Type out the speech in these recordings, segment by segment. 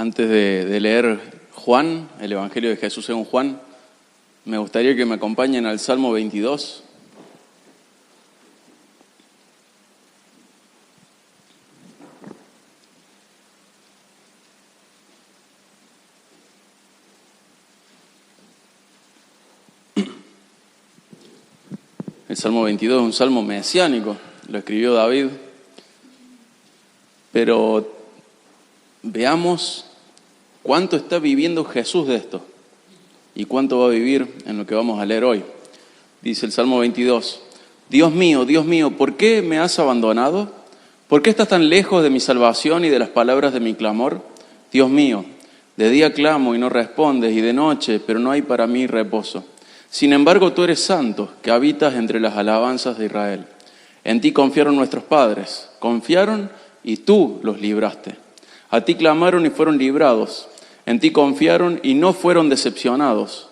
Antes de leer Juan, el Evangelio de Jesús según Juan, me gustaría que me acompañen al Salmo 22. El Salmo 22 es un salmo mesiánico, lo escribió David, pero veamos cuánto está viviendo Jesús de esto y cuánto va a vivir en lo que vamos a leer hoy. Dice el Salmo 22, Dios mío, ¿por qué me has abandonado? ¿Por qué estás tan lejos de mi salvación y de las palabras de mi clamor? Dios mío, de día clamo y no respondes, y de noche, pero no hay para mí reposo. Sin embargo, tú eres santo, que habitas entre las alabanzas de Israel. En ti confiaron nuestros padres, confiaron y tú los libraste. A ti clamaron y fueron librados. En ti confiaron y no fueron decepcionados.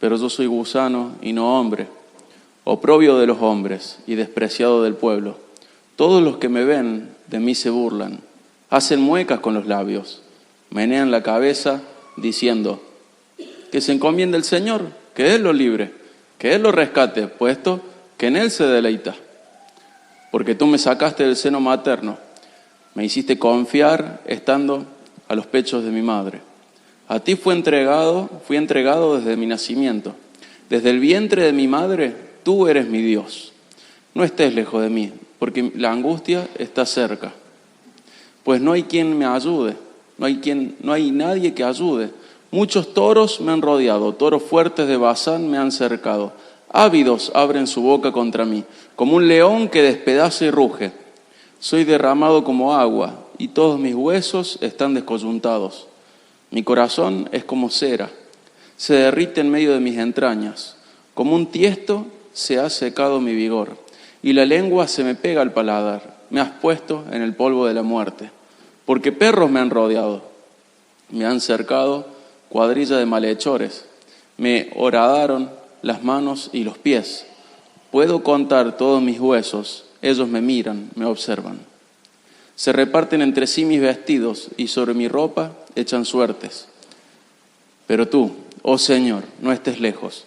Pero yo soy gusano y no hombre, oprobio de los hombres y despreciado del pueblo. Todos los que me ven de mí se burlan, hacen muecas con los labios, menean la cabeza diciendo, que se encomiende el Señor, que Él lo libre, que Él lo rescate, puesto que en Él se deleita. Porque tú me sacaste del seno materno, me hiciste confiar estando a los pechos de mi madre. A ti fui entregado desde mi nacimiento. Desde el vientre de mi madre, tú eres mi Dios. No estés lejos de mí, porque la angustia está cerca. Pues no hay quien me ayude, no hay nadie que ayude. Muchos toros me han rodeado, toros fuertes de Basán me han cercado. Ávidos abren su boca contra mí, como un león que despedaza y ruge. Soy derramado como agua, y todos mis huesos están descoyuntados. Mi corazón es como cera, se derrite en medio de mis entrañas. Como un tiesto se ha secado mi vigor, y la lengua se me pega al paladar. Me has puesto en el polvo de la muerte, porque perros me han rodeado, me han cercado cuadrilla de malhechores, me horadaron las manos y los pies. Puedo contar todos mis huesos, ellos me miran, me observan. Se reparten entre sí mis vestidos y sobre mi ropa echan suertes. Pero tú, oh Señor, no estés lejos.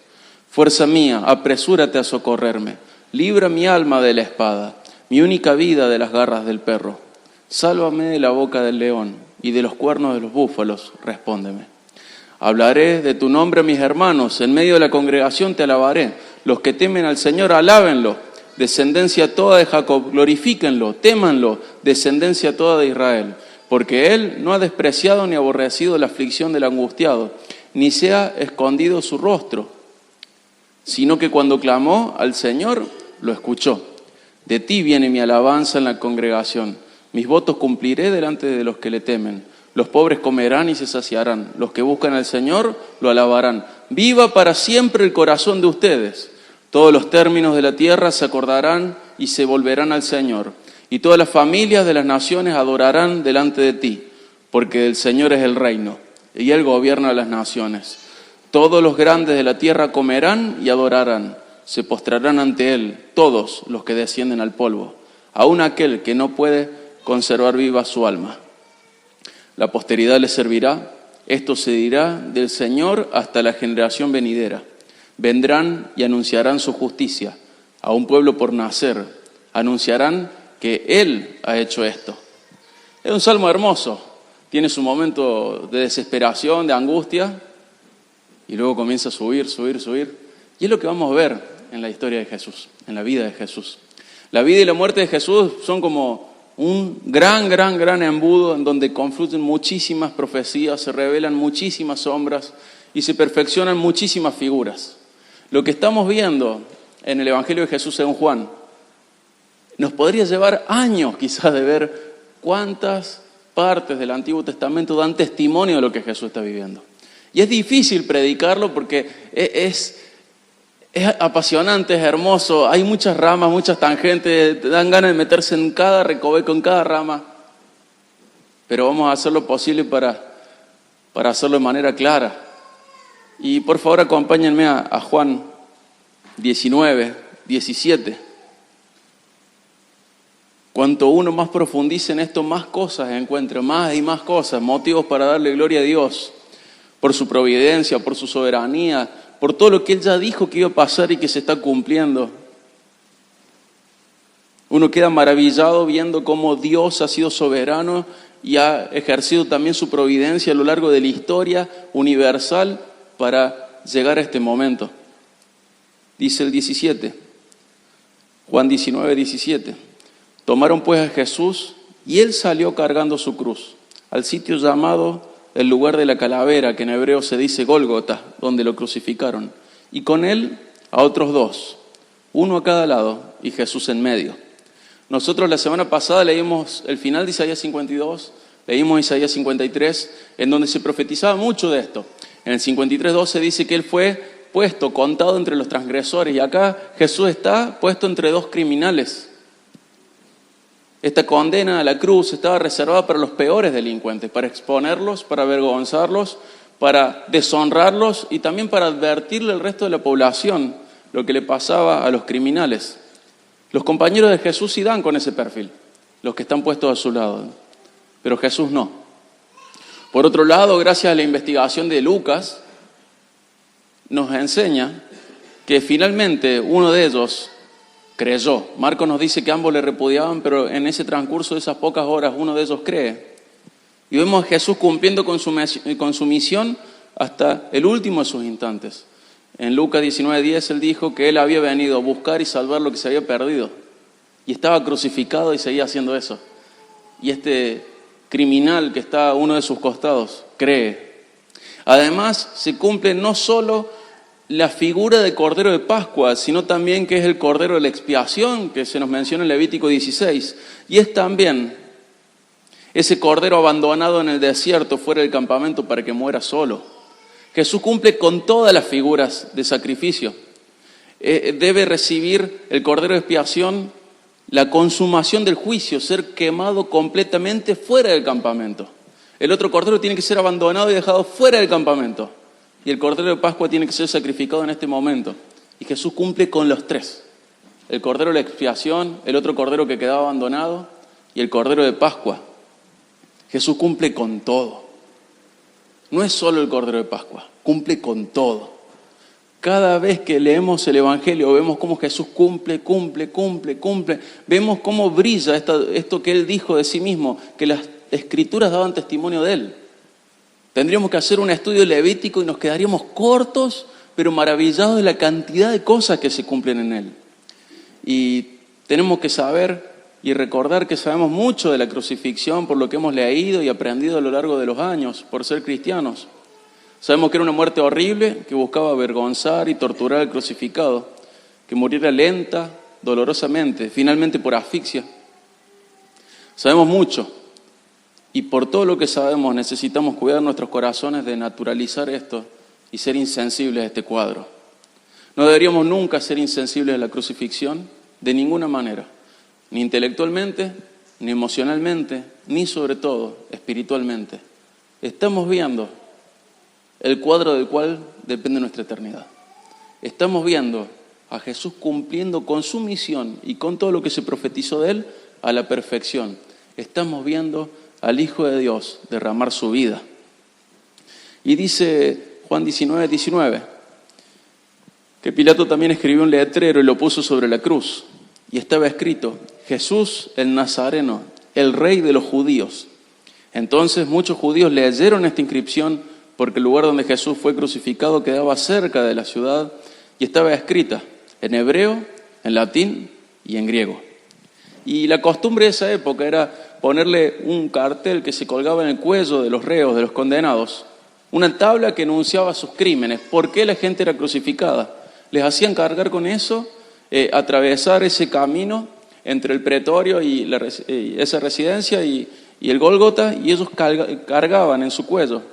Fuerza mía, apresúrate a socorrerme. Libra mi alma de la espada, mi única vida de las garras del perro. Sálvame de la boca del león y de los cuernos de los búfalos, respóndeme. Hablaré de tu nombre a mis hermanos, en medio de la congregación te alabaré. Los que temen al Señor, alábenlo. Descendencia toda de Jacob, glorifíquenlo, témanlo, descendencia toda de Israel. Porque Él no ha despreciado ni aborrecido la aflicción del angustiado, ni se ha escondido su rostro, sino que cuando clamó al Señor, lo escuchó. De ti viene mi alabanza en la congregación. Mis votos cumpliré delante de los que le temen. Los pobres comerán y se saciarán. Los que buscan al Señor lo alabarán. Viva para siempre el corazón de ustedes. Todos los términos de la tierra se acordarán y se volverán al Señor. Y todas las familias de las naciones adorarán delante de ti, porque del Señor es el reino, y Él gobierna las naciones. Todos los grandes de la tierra comerán y adorarán. Se postrarán ante Él todos los que descienden al polvo, aun aquel que no puede conservar viva su alma. La posteridad le servirá, esto se dirá del Señor hasta la generación venidera. Vendrán y anunciarán su justicia a un pueblo por nacer. Anunciarán que Él ha hecho esto. Es un salmo hermoso. Tiene su momento de desesperación, de angustia, y luego comienza a subir. Y es lo que vamos a ver en la historia de Jesús, en la vida de Jesús. La vida y la muerte de Jesús son como un gran embudo en donde confluyen muchísimas profecías, se revelan muchísimas sombras y se perfeccionan muchísimas figuras. Lo que estamos viendo en el Evangelio de Jesús según Juan nos podría llevar años quizás de ver cuántas partes del Antiguo Testamento dan testimonio de lo que Jesús está viviendo. Y es difícil predicarlo porque es apasionante, es hermoso, hay muchas ramas, muchas tangentes, dan ganas de meterse en cada recoveco, en cada rama. Pero vamos a hacer lo posible para hacerlo de manera clara. Y por favor acompáñenme a Juan 19, 17. Cuanto uno más profundice en esto, más cosas encuentra, más y más cosas, motivos para darle gloria a Dios por su providencia, por su soberanía, por todo lo que Él ya dijo que iba a pasar y que se está cumpliendo. Uno queda maravillado viendo cómo Dios ha sido soberano y ha ejercido también su providencia a lo largo de la historia universal para llegar a este momento. Dice el 17, Juan 19, 17. Tomaron pues a Jesús y Él salió cargando su cruz al sitio llamado el lugar de la calavera, que en hebreo se dice Gólgota, donde lo crucificaron. Y con Él a otros dos, uno a cada lado y Jesús en medio. Nosotros la semana pasada leímos el final de Isaías 52, leímos Isaías 53, en donde se profetizaba mucho de esto. En el 53:12 dice que Él fue puesto, contado entre los transgresores, y acá Jesús está puesto entre dos criminales. Esta condena a la cruz estaba reservada para los peores delincuentes, para exponerlos, para avergonzarlos, para deshonrarlos y también para advertirle al resto de la población lo que le pasaba a los criminales. Los compañeros de Jesús sí dan con ese perfil, los que están puestos a su lado, pero Jesús no. Por otro lado, gracias a la investigación de Lucas, nos enseña que finalmente uno de ellos creyó. Marcos nos dice que ambos le repudiaban, pero en ese transcurso de esas pocas horas uno de ellos cree. Y vemos a Jesús cumpliendo con su misión hasta el último de sus instantes. En Lucas 19:10 Él dijo que Él había venido a buscar y salvar lo que se había perdido. Y estaba crucificado y seguía haciendo eso. Y este criminal que está a uno de sus costados cree. Además, se cumple no solo la figura de Cordero de Pascua, sino también que es el Cordero de la expiación que se nos menciona en Levítico 16. Y es también ese Cordero abandonado en el desierto fuera del campamento para que muera solo. Jesús cumple con todas las figuras de sacrificio. Debe recibir el Cordero de expiación, la consumación del juicio, ser quemado completamente fuera del campamento. El otro Cordero tiene que ser abandonado y dejado fuera del campamento. Y el Cordero de Pascua tiene que ser sacrificado en este momento. Y Jesús cumple con los tres. El Cordero de la expiación, el otro Cordero que quedaba abandonado y el Cordero de Pascua. Jesús cumple con todo. No es solo el Cordero de Pascua, cumple con todo. Cada vez que leemos el Evangelio vemos cómo Jesús cumple. Vemos cómo brilla esto que Él dijo de sí mismo, que las Escrituras daban testimonio de Él. Tendríamos que hacer un estudio levítico y nos quedaríamos cortos, pero maravillados de la cantidad de cosas que se cumplen en Él. Y tenemos que saber y recordar que sabemos mucho de la crucifixión por lo que hemos leído y aprendido a lo largo de los años, por ser cristianos. Sabemos que era una muerte horrible que buscaba avergonzar y torturar al crucificado, que muriera lenta, dolorosamente, finalmente por asfixia. Sabemos mucho. Y por todo lo que sabemos necesitamos cuidar nuestros corazones de naturalizar esto y ser insensibles a este cuadro. No deberíamos nunca ser insensibles a la crucifixión de ninguna manera, ni intelectualmente, ni emocionalmente, ni sobre todo espiritualmente. Estamos viendo el cuadro del cual depende nuestra eternidad. Estamos viendo a Jesús cumpliendo con su misión y con todo lo que se profetizó de Él a la perfección. Estamos viendo al Hijo de Dios derramar su vida. Y dice Juan 19:19, que Pilato también escribió un letrero y lo puso sobre la cruz. Y estaba escrito, Jesús el Nazareno, el Rey de los judíos. Entonces muchos judíos leyeron esta inscripción porque el lugar donde Jesús fue crucificado quedaba cerca de la ciudad y estaba escrita en hebreo, en latín y en griego. Y la costumbre de esa época era ponerle un cartel que se colgaba en el cuello de los reos, de los condenados, una tabla que enunciaba sus crímenes, por qué la gente era crucificada. Les hacían cargar con eso, atravesar ese camino entre el pretorio y esa residencia y el Gólgota, y ellos cargaban en su cuello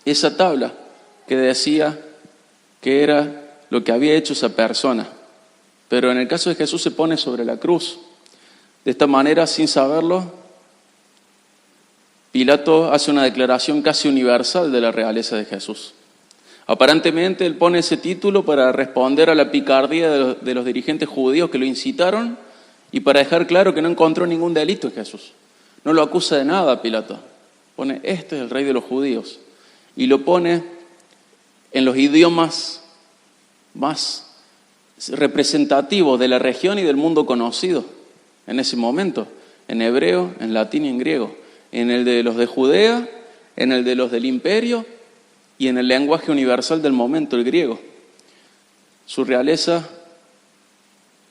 esa tabla que decía que era lo que había hecho esa persona. Pero en el caso de Jesús se pone sobre la cruz. De esta manera, sin saberlo, Pilato hace una declaración casi universal de la realeza de Jesús. Aparentemente él pone ese título para responder a la picardía de los dirigentes judíos que lo incitaron Y para dejar claro que no encontró ningún delito en Jesús. No lo acusa de nada Pilato. Pone, este es el rey de los judíos. Y lo pone en los idiomas más representativos de la región y del mundo conocido en ese momento. En hebreo, en latín y en griego. En el de los de Judea, en el de los del imperio y en el lenguaje universal del momento, el griego. Su realeza,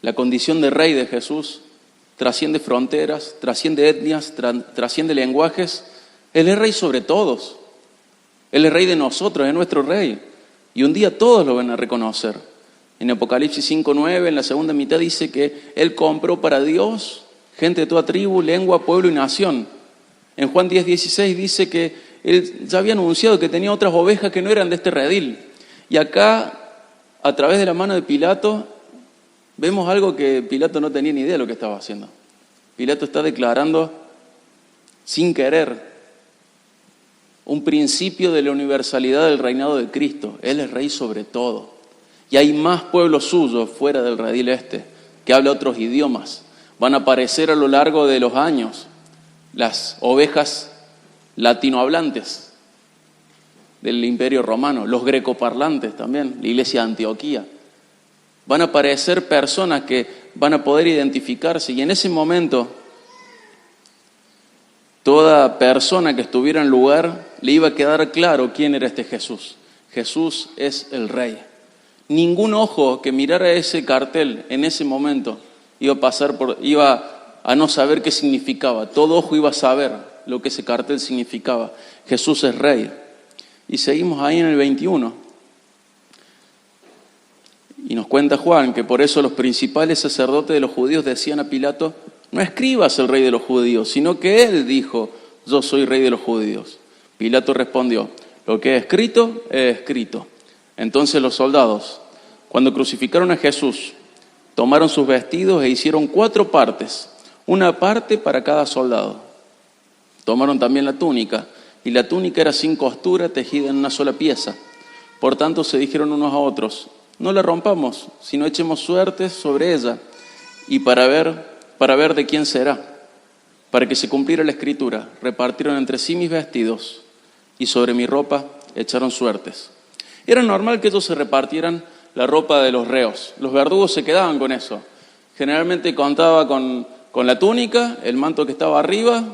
la condición de rey de Jesús, trasciende fronteras, trasciende etnias, trasciende lenguajes. Él es rey sobre todos. Él es rey de nosotros, es nuestro rey. Y un día todos lo van a reconocer. En Apocalipsis 5:9, en la segunda mitad, dice que Él compró para Dios gente de toda tribu, lengua, pueblo y nación. En Juan 10:16 dice que Él ya había anunciado que tenía otras ovejas que no eran de este redil. Y acá, a través de la mano de Pilato, vemos algo que Pilato no tenía ni idea de lo que estaba haciendo. Pilato está declarando, sin querer, un principio de la universalidad del reinado de Cristo. Él es rey sobre todo. Y hay más pueblos suyos fuera del redil que habla otros idiomas. Van a aparecer a lo largo de los años las ovejas latinohablantes del Imperio Romano, los grecoparlantes también, la iglesia de Antioquía. Van a aparecer personas que van a poder identificarse y en ese momento toda persona que estuviera en el lugar le iba a quedar claro quién era este Jesús. Jesús es el Rey. Ningún ojo que mirara ese cartel en ese momento iba a no saber qué significaba. Todo ojo iba a saber lo que ese cartel significaba. Jesús es Rey. Y seguimos ahí en el 21. Y nos cuenta Juan que por eso los principales sacerdotes de los judíos decían a Pilato, no escribas el rey de los judíos, sino que él dijo, yo soy rey de los judíos. Pilato respondió, lo que he escrito, he escrito. Entonces los soldados, cuando crucificaron a Jesús, tomaron sus vestidos e hicieron 4 partes, una parte para cada soldado. Tomaron también la túnica, y la túnica era sin costura, tejida en una sola pieza. Por tanto se dijeron unos a otros, no la rompamos, sino echemos suertes sobre ella, y para ver de quién será. Para que se cumpliera la escritura, repartieron entre sí mis vestidos, y sobre mi ropa echaron suertes. Era normal que ellos se repartieran la ropa de los reos. Los verdugos se quedaban con eso. Generalmente contaba con la túnica, el manto que estaba arriba,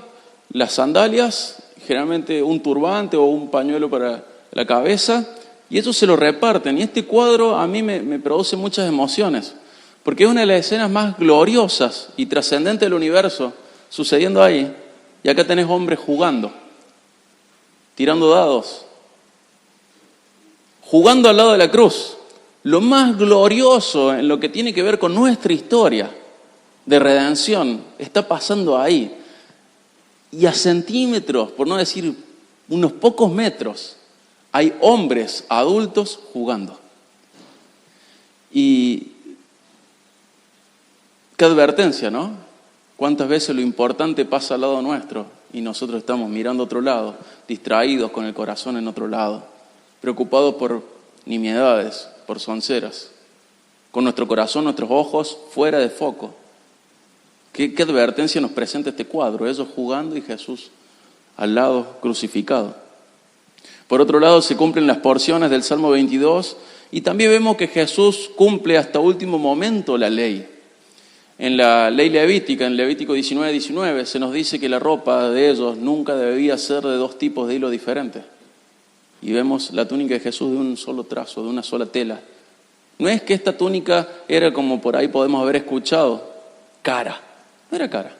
las sandalias, generalmente un turbante o un pañuelo para la cabeza, y ellos se lo reparten. Y este cuadro a mí me produce muchas emociones, porque es una de las escenas más gloriosas y trascendentes del universo sucediendo ahí. Y acá tenés hombres jugando, tirando dados, jugando al lado de la cruz. Lo más glorioso en lo que tiene que ver con nuestra historia de redención está pasando ahí. Y a centímetros, por no decir unos pocos metros, hay hombres adultos jugando. Y qué advertencia, ¿no? Cuántas veces lo importante pasa al lado nuestro y nosotros estamos mirando a otro lado, distraídos con el corazón en otro lado, preocupados por nimiedades, por sonceras, con nuestro corazón, nuestros ojos fuera de foco. ¿Qué advertencia nos presenta este cuadro? Ellos jugando y Jesús al lado crucificado. Por otro lado, se cumplen las porciones del Salmo 22 y también vemos que Jesús cumple hasta último momento la ley. En la ley levítica, en Levítico 19:19, se nos dice que la ropa de ellos nunca debía ser de 2 tipos de hilo diferentes. Y vemos la túnica de Jesús de un solo trazo, de una sola tela. No es que esta túnica era como por ahí podemos haber escuchado, cara. No era cara.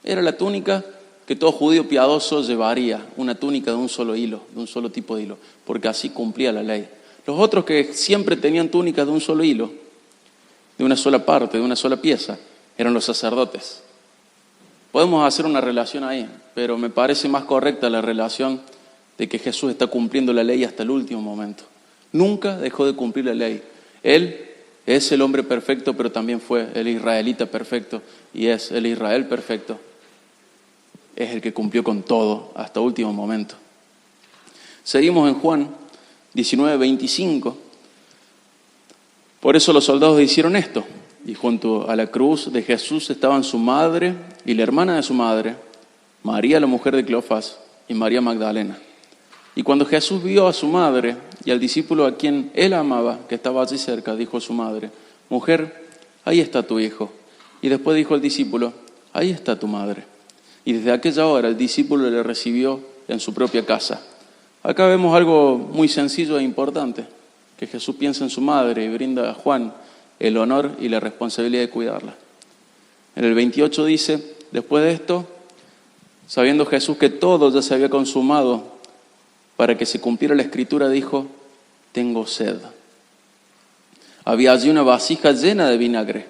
Era la túnica que todo judío piadoso llevaría, una túnica de un solo hilo, de un solo tipo de hilo, porque así cumplía la ley. Los otros que siempre tenían túnicas de un solo hilo, de una sola parte, de una sola pieza, eran los sacerdotes. Podemos hacer una relación ahí, pero me parece más correcta la relación de que Jesús está cumpliendo la ley hasta el último momento. Nunca dejó de cumplir la ley. Él es el hombre perfecto, pero también fue el israelita perfecto y es el Israel perfecto. Es el que cumplió con todo hasta último momento. Seguimos en Juan 19:25. Por eso los soldados hicieron esto. y junto a la cruz de Jesús estaban su madre y la hermana de su madre, María la mujer de Cleofás y María Magdalena. Y cuando Jesús vio a su madre y al discípulo a quien él amaba, que estaba allí cerca, dijo a su madre: mujer, ahí está tu hijo. Y después dijo al discípulo: ahí está tu madre. Y desde aquella hora el discípulo le recibió en su propia casa. Acá vemos algo muy sencillo e importante, que Jesús piensa en su madre y brinda a Juan el honor y la responsabilidad de cuidarla. En el 28 dice: después de esto, sabiendo Jesús que todo ya se había consumado, para que se cumpliera la escritura, dijo: tengo sed. Había allí una vasija llena de vinagre.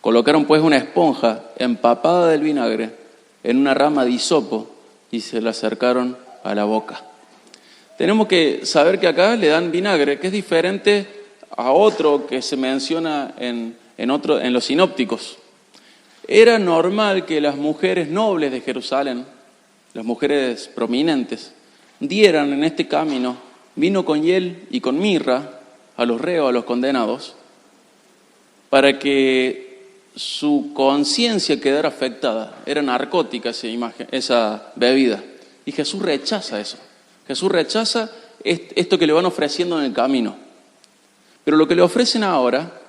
Colocaron pues una esponja empapada del vinagre en una rama de hisopo y se la acercaron a la boca. Tenemos que saber que acá le dan vinagre, que es diferente a otro que se menciona en los sinópticos. Era normal que las mujeres nobles de Jerusalén, las mujeres prominentes, dieran en este camino vino con hiel y con mirra a los reos, a los condenados, para que su conciencia quedara afectada. Era narcótica esa bebida. Y Jesús rechaza eso. Jesús rechaza esto que le van ofreciendo en el camino. Pero lo que le ofrecen ahora,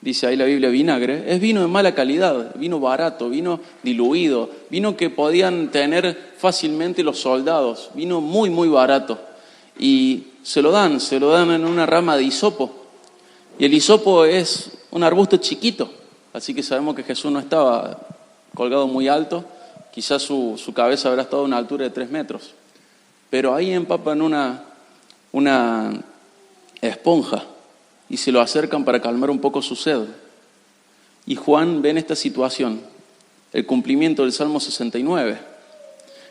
dice ahí la Biblia, vinagre, es vino de mala calidad, vino barato, vino diluido, vino que podían tener fácilmente los soldados, vino muy, muy barato. Y se lo dan en una rama de hisopo. Y el hisopo es un arbusto chiquito, así que sabemos que Jesús no estaba colgado muy alto, quizás su cabeza habrá estado a una altura de 3 metros. Pero ahí empapan una esponja y se lo acercan para calmar un poco su sed. Y Juan ve en esta situación el cumplimiento del Salmo 69.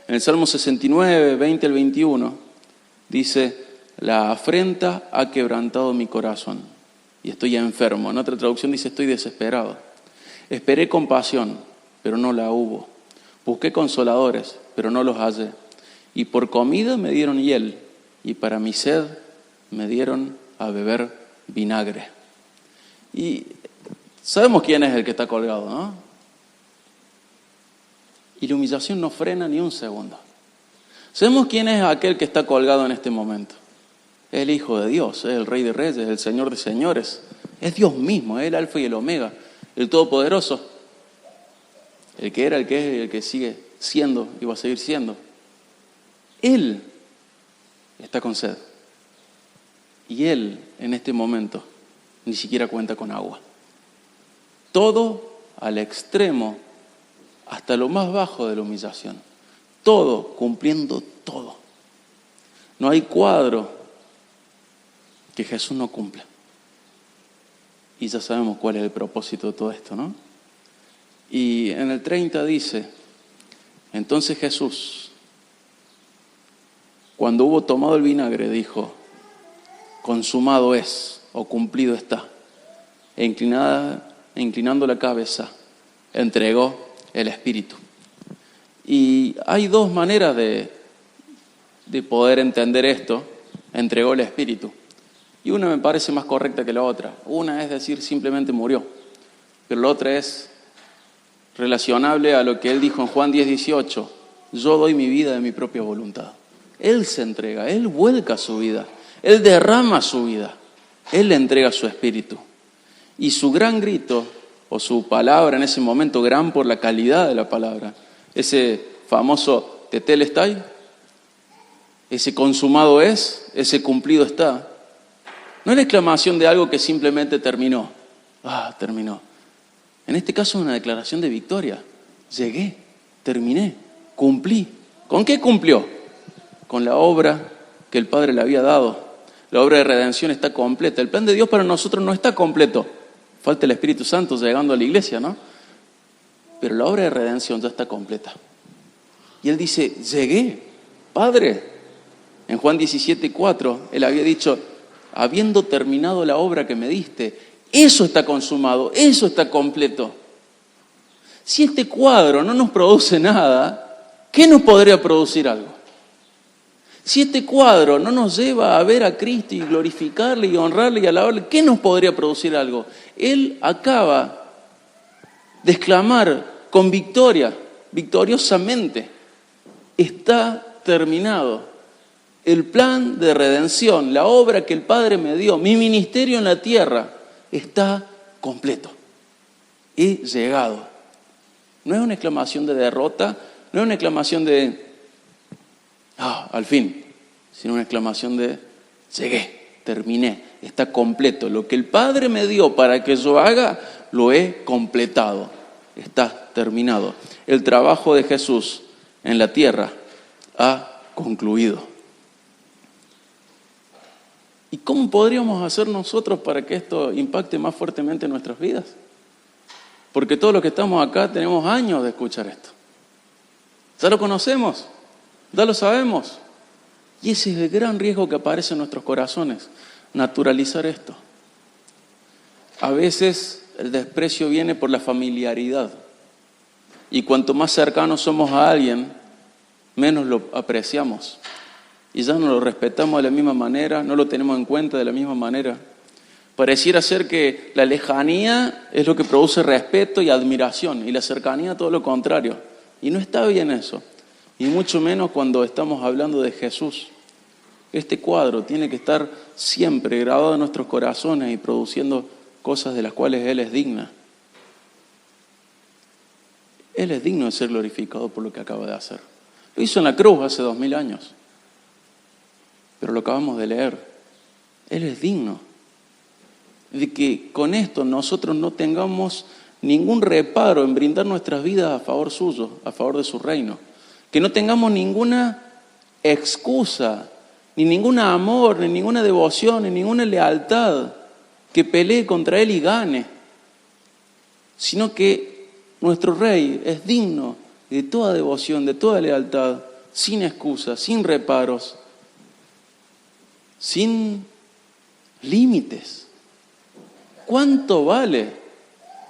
En el Salmo 69, 20 al 21, dice: la afrenta ha quebrantado mi corazón y estoy enfermo. En otra traducción dice: estoy desesperado. Esperé compasión, pero no la hubo. Busqué consoladores, pero no los hallé. Y por comida me dieron hiel, y para mi sed me dieron a beber vinagre. Y sabemos quién es el que está colgado, ¿no? Y la humillación no frena ni un segundo. Sabemos quién es aquel que está colgado en este momento. Es el Hijo de Dios, es el Rey de Reyes, el Señor de Señores. Es Dios mismo, es el Alfa y el Omega, el Todopoderoso. El que era, el que es y el que sigue siendo y va a seguir siendo. Él está con sed. Y Él, en este momento, ni siquiera cuenta con agua. Todo al extremo, hasta lo más bajo de la humillación. Todo, cumpliendo todo. No hay cuadro que Jesús no cumpla. Y ya sabemos cuál es el propósito de todo esto, ¿no? Y en el 30 dice: entonces Jesús, cuando hubo tomado el vinagre, dijo: consumado es, o cumplido está. E inclinando la cabeza, entregó el Espíritu. Y hay dos maneras de poder entender esto: entregó el Espíritu. Y una me parece más correcta que la otra. Una es decir, simplemente murió. Pero la otra es relacionable a lo que él dijo en Juan 10:18. Yo doy mi vida de mi propia voluntad. Él se entrega, Él vuelca su vida, Él derrama su vida, Él le entrega su espíritu. Y su gran grito, o su palabra en ese momento, gran por la calidad de la palabra, ese famoso tetelestai, ese consumado es, ese cumplido está, no es la exclamación de algo que simplemente terminó. Terminó. En este caso es una declaración de victoria. Llegué, terminé, cumplí. ¿Con qué cumplió? Con la obra que el Padre le había dado. La obra de redención está completa. El plan de Dios para nosotros no está completo. Falta el Espíritu Santo llegando a la iglesia, ¿no? Pero la obra de redención ya está completa. Y él dice: llegué, Padre. En Juan 17:4, él había dicho: habiendo terminado la obra que me diste, eso está consumado, eso está completo. Si este cuadro no nos produce nada, ¿qué nos podría producir algo? Si este cuadro no nos lleva a ver a Cristo y glorificarle y honrarle y alabarle, ¿qué nos podría producir algo? Él acaba de exclamar con victoria, victoriosamente, está terminado. El plan de redención, la obra que el Padre me dio, mi ministerio en la tierra, está completo. He llegado. No es una exclamación de derrota, no es una exclamación de, al fin, sino una exclamación de, llegué, terminé, está completo. Lo que el Padre me dio para que yo haga, lo he completado, está terminado. El trabajo de Jesús en la tierra ha concluido. ¿Y cómo podríamos hacer nosotros para que esto impacte más fuertemente en nuestras vidas? Porque todos los que estamos acá tenemos años de escuchar esto. Ya lo conocemos, ya lo sabemos. Y ese es el gran riesgo que aparece en nuestros corazones, naturalizar esto. A veces el desprecio viene por la familiaridad. Y cuanto más cercanos somos a alguien, menos lo apreciamos. Y ya no lo respetamos de la misma manera, no lo tenemos en cuenta de la misma manera. Pareciera ser que la lejanía es lo que produce respeto y admiración, y la cercanía todo lo contrario. Y no está bien eso, y mucho menos cuando estamos hablando de Jesús. Este cuadro tiene que estar siempre grabado en nuestros corazones y produciendo cosas de las cuales Él es digno. Él es digno de ser glorificado por lo que acaba de hacer. Lo hizo en la cruz hace 2000 años. Pero lo acabamos de leer. Él es digno de que con esto nosotros no tengamos ningún reparo en brindar nuestras vidas a favor suyo, a favor de su reino. Que no tengamos ninguna excusa, ni ningún amor, ni ninguna devoción, ni ninguna lealtad que pelee contra Él y gane. Sino que nuestro Rey es digno de toda devoción, de toda lealtad, sin excusas, sin reparos, sin límites. ¿Cuánto vale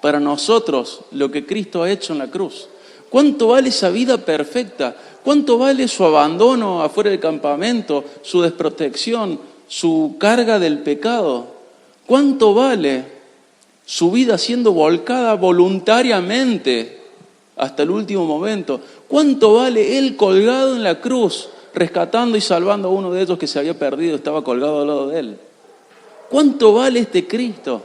para nosotros lo que Cristo ha hecho en la cruz? ¿Cuánto vale esa vida perfecta? ¿Cuánto vale su abandono afuera del campamento, su desprotección, su carga del pecado? ¿Cuánto vale su vida siendo volcada voluntariamente hasta el último momento? ¿Cuánto vale Él colgado en la cruz, rescatando y salvando a uno de ellos que se había perdido, estaba colgado al lado de Él? ¿Cuánto vale este Cristo?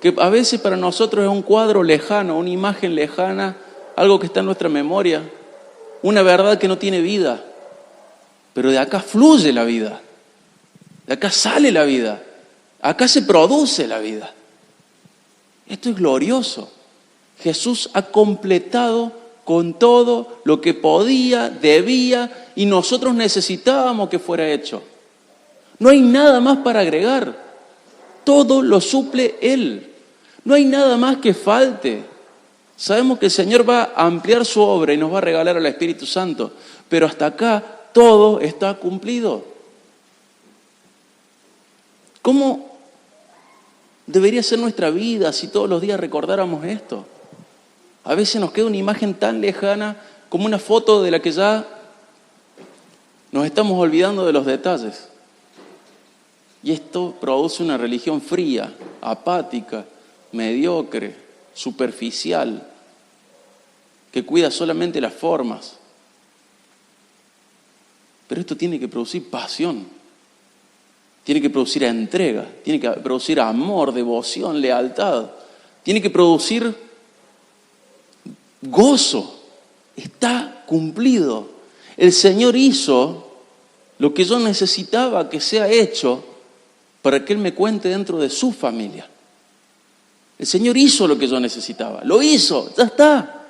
Que a veces para nosotros es un cuadro lejano, una imagen lejana, algo que está en nuestra memoria, una verdad que no tiene vida. Pero de acá fluye la vida, de acá sale la vida, acá se produce la vida. Esto es glorioso. Jesús ha completado con todo lo que podía, debía y nosotros necesitábamos que fuera hecho. No hay nada más para agregar. Todo lo suple Él. No hay nada más que falte. Sabemos que el Señor va a ampliar su obra y nos va a regalar al Espíritu Santo. Pero hasta acá todo está cumplido. ¿Cómo debería ser nuestra vida si todos los días recordáramos esto? A veces nos queda una imagen tan lejana como una foto de la que ya nos estamos olvidando de los detalles. Y esto produce una religión fría, apática, mediocre, superficial, que cuida solamente las formas. Pero esto tiene que producir pasión, tiene que producir entrega, tiene que producir amor, devoción, lealtad, tiene que producir gozo. Está cumplido. El Señor hizo lo que yo necesitaba que sea hecho para que Él me cuente dentro de su familia. El Señor hizo lo que yo necesitaba. Lo hizo, ya está.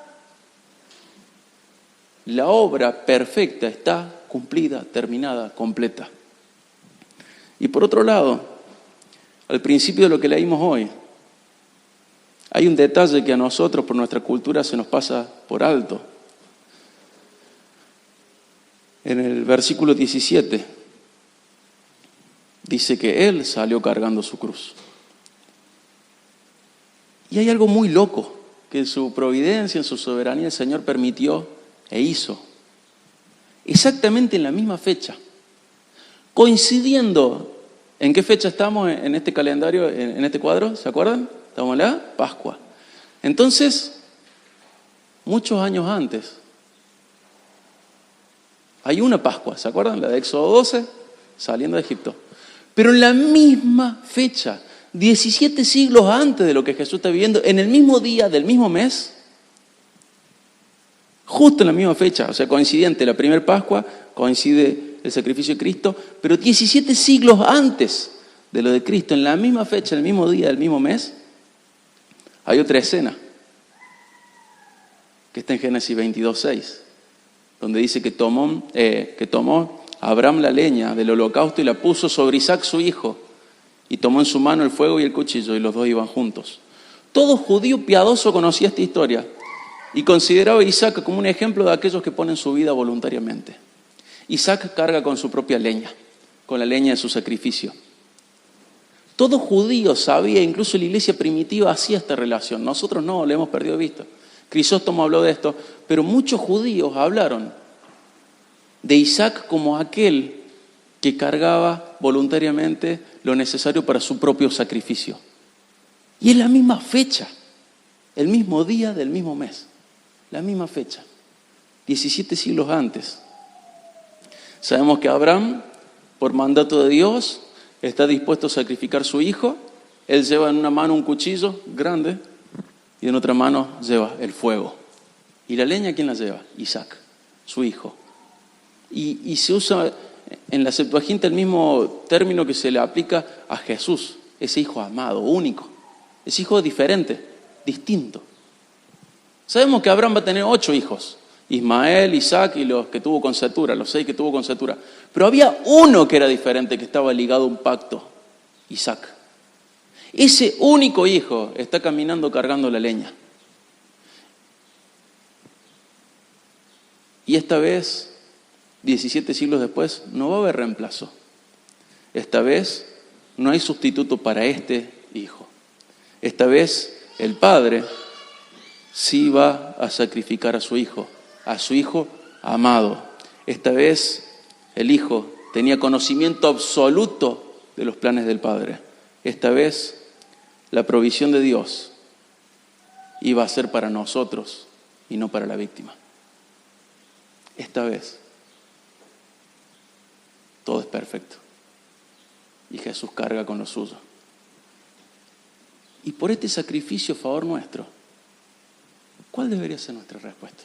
La obra perfecta está cumplida, terminada, completa. Y por otro lado, al principio de lo que leímos hoy, hay un detalle que a nosotros, por nuestra cultura, se nos pasa por alto. En el versículo 17, dice que Él salió cargando su cruz. Y hay algo muy loco, que en su providencia, en su soberanía, el Señor permitió e hizo. Exactamente en la misma fecha. Coincidiendo, ¿en qué fecha estamos en este calendario, en este cuadro? ¿Se acuerdan? Estamos en la Pascua. Entonces, muchos años antes. Hay una Pascua, ¿se acuerdan? La de Éxodo 12, saliendo de Egipto. Pero en la misma fecha, 17 siglos antes de lo que Jesús está viviendo, en el mismo día del mismo mes, justo en la misma fecha, o sea, coincidente, la primera Pascua, coincide el sacrificio de Cristo, pero 17 siglos antes de lo de Cristo, en la misma fecha, en el mismo día del mismo mes, hay otra escena, que está en Génesis 22:6, donde dice que tomó Abraham la leña del holocausto y la puso sobre Isaac su hijo, y tomó en su mano el fuego y el cuchillo, y los dos iban juntos. Todo judío piadoso conocía esta historia y consideraba a Isaac como un ejemplo de aquellos que ponen su vida voluntariamente. Isaac carga con su propia leña, con la leña de su sacrificio. Todo judío sabía, incluso la iglesia primitiva hacía esta relación. Nosotros no, la hemos perdido de vista. Crisóstomo habló de esto, pero muchos judíos hablaron de Isaac como aquel que cargaba voluntariamente lo necesario para su propio sacrificio. Y es la misma fecha, el mismo día del mismo mes, la misma fecha, 17 siglos antes. Sabemos que Abraham, por mandato de Dios, está dispuesto a sacrificar a su hijo. Él lleva en una mano un cuchillo grande y en otra mano lleva el fuego. ¿Y la leña quién la lleva? Isaac, su hijo. Y se usa en la Septuaginta el mismo término que se le aplica a Jesús, ese hijo amado, único, ese hijo diferente, distinto. Sabemos que Abraham va a tener 8 hijos, Ismael, Isaac y los que tuvo con Setura, los 6 que tuvo con Setura. Pero había uno que era diferente, que estaba ligado a un pacto, Isaac. Ese único hijo está caminando cargando la leña. Y esta vez, 17 siglos después, no va a haber reemplazo. Esta vez no hay sustituto para este hijo. Esta vez el padre sí va a sacrificar a su hijo amado. Esta vez el hijo tenía conocimiento absoluto de los planes del padre. Esta vez la provisión de Dios iba a ser para nosotros y no para la víctima. Esta vez todo es perfecto y Jesús carga con lo suyo. Y por este sacrificio a favor nuestro, ¿cuál debería ser nuestra respuesta?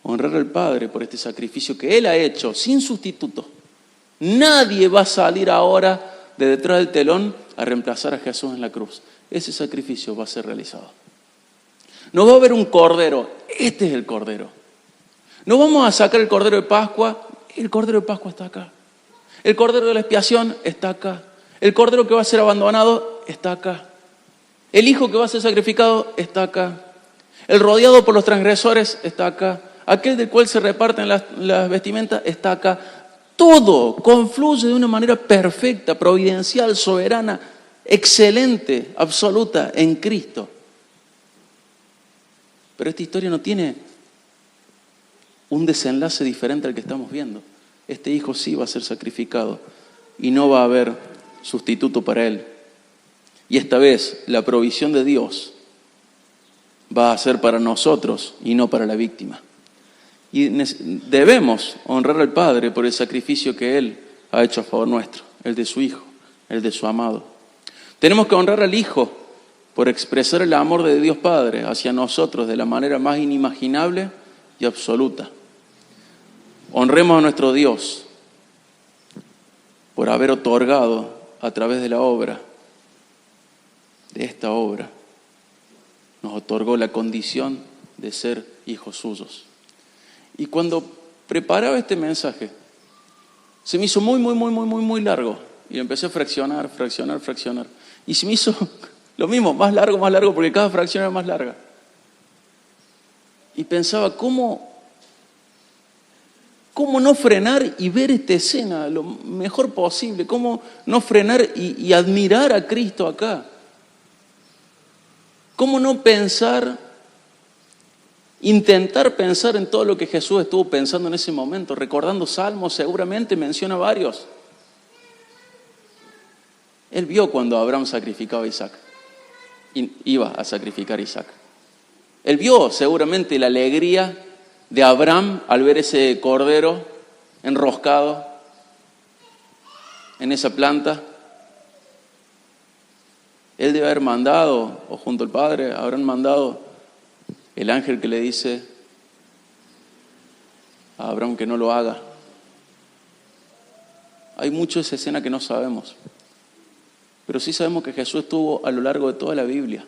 Honrar al Padre por este sacrificio que Él ha hecho sin sustituto. Nadie va a salir ahora de detrás del telón a reemplazar a Jesús en la cruz. Ese sacrificio va a ser realizado. No va a haber un cordero, este es el cordero. No vamos a sacar el cordero de Pascua, el cordero de Pascua está acá. El cordero de la expiación está acá. El cordero que va a ser abandonado está acá. El hijo que va a ser sacrificado está acá. El rodeado por los transgresores está acá. Aquel del cual se reparten las vestimentas está acá. Todo confluye de una manera perfecta, providencial, soberana, excelente, absoluta en Cristo. Pero esta historia no tiene un desenlace diferente al que estamos viendo. Este hijo sí va a ser sacrificado y no va a haber sustituto para él. Y esta vez la provisión de Dios va a ser para nosotros y no para la víctima. Y debemos honrar al Padre por el sacrificio que Él ha hecho a favor nuestro, el de su Hijo, el de su amado. Tenemos que honrar al Hijo por expresar el amor de Dios Padre hacia nosotros de la manera más inimaginable y absoluta. Honremos a nuestro Dios por haber otorgado a través de la obra, de esta obra, nos otorgó la condición de ser hijos suyos. Y cuando preparaba este mensaje, se me hizo muy largo. Y lo empecé a fraccionar. Y se me hizo lo mismo, más largo, porque cada fracción era más larga. Y pensaba, ¿cómo no frenar y ver esta escena lo mejor posible? ¿Cómo no frenar y admirar a Cristo acá? ¿Cómo no intentar pensar en todo lo que Jesús estuvo pensando en ese momento? Recordando salmos, seguramente menciona varios. Él vio cuando Abraham sacrificaba a Isaac. Iba a sacrificar a Isaac. Él vio seguramente la alegría de Abraham al ver ese cordero enroscado en esa planta. Él debe haber mandado, o junto al Padre, habrán mandado el ángel que le dice a Abraham que no lo haga. Hay mucho de esa escena que no sabemos, pero sí sabemos que Jesús estuvo a lo largo de toda la Biblia.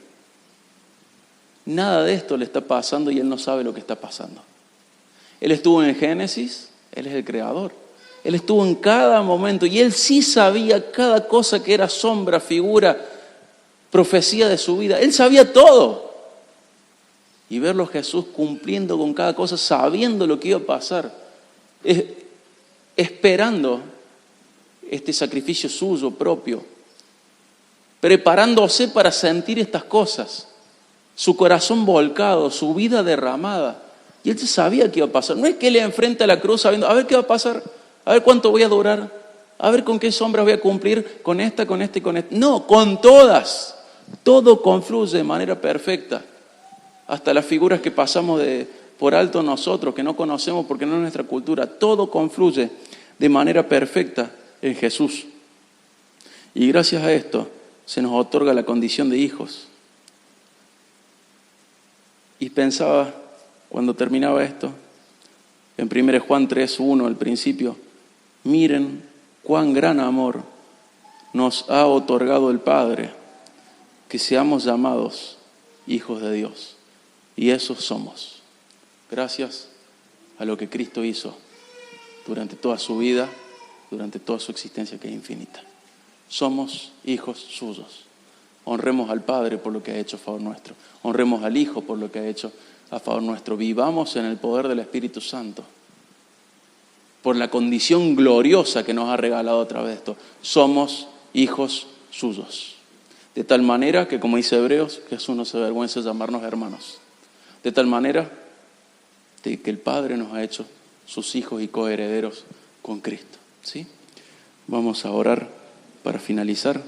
Nada de esto le está pasando y Él no sabe lo que está pasando. Él estuvo en el Génesis, Él es el creador. Él estuvo en cada momento y Él sí sabía cada cosa que era sombra, figura, profecía de su vida. Él sabía todo. Y verlo a Jesús cumpliendo con cada cosa, sabiendo lo que iba a pasar, esperando este sacrificio suyo propio, preparándose para sentir estas cosas, su corazón volcado, su vida derramada. Y Él sabía que iba a pasar. No es que Él enfrenta a la cruz sabiendo, a ver qué va a pasar, a ver cuánto voy a durar, a ver con qué sombras voy a cumplir, con esta y con esta. No, con todas. Todo confluye de manera perfecta. Hasta las figuras que pasamos por alto nosotros, que no conocemos porque no es nuestra cultura. Todo confluye de manera perfecta en Jesús. Y gracias a esto se nos otorga la condición de hijos. Y pensaba, cuando terminaba esto, en 1 Juan 3:1, al principio, miren cuán gran amor nos ha otorgado el Padre, que seamos llamados hijos de Dios. Y eso somos, gracias a lo que Cristo hizo durante toda su vida, durante toda su existencia que es infinita. Somos hijos suyos. Honremos al Padre por lo que ha hecho a favor nuestro. Honremos al Hijo por lo que ha hecho a favor nuestro. Vivamos en el poder del Espíritu Santo, por la condición gloriosa que nos ha regalado a través de esto. Somos hijos suyos. De tal manera que, como dice Hebreos, Jesús no se avergüenza de llamarnos hermanos. De tal manera de que el Padre nos ha hecho sus hijos y coherederos con Cristo. ¿Sí? Vamos a orar para finalizar.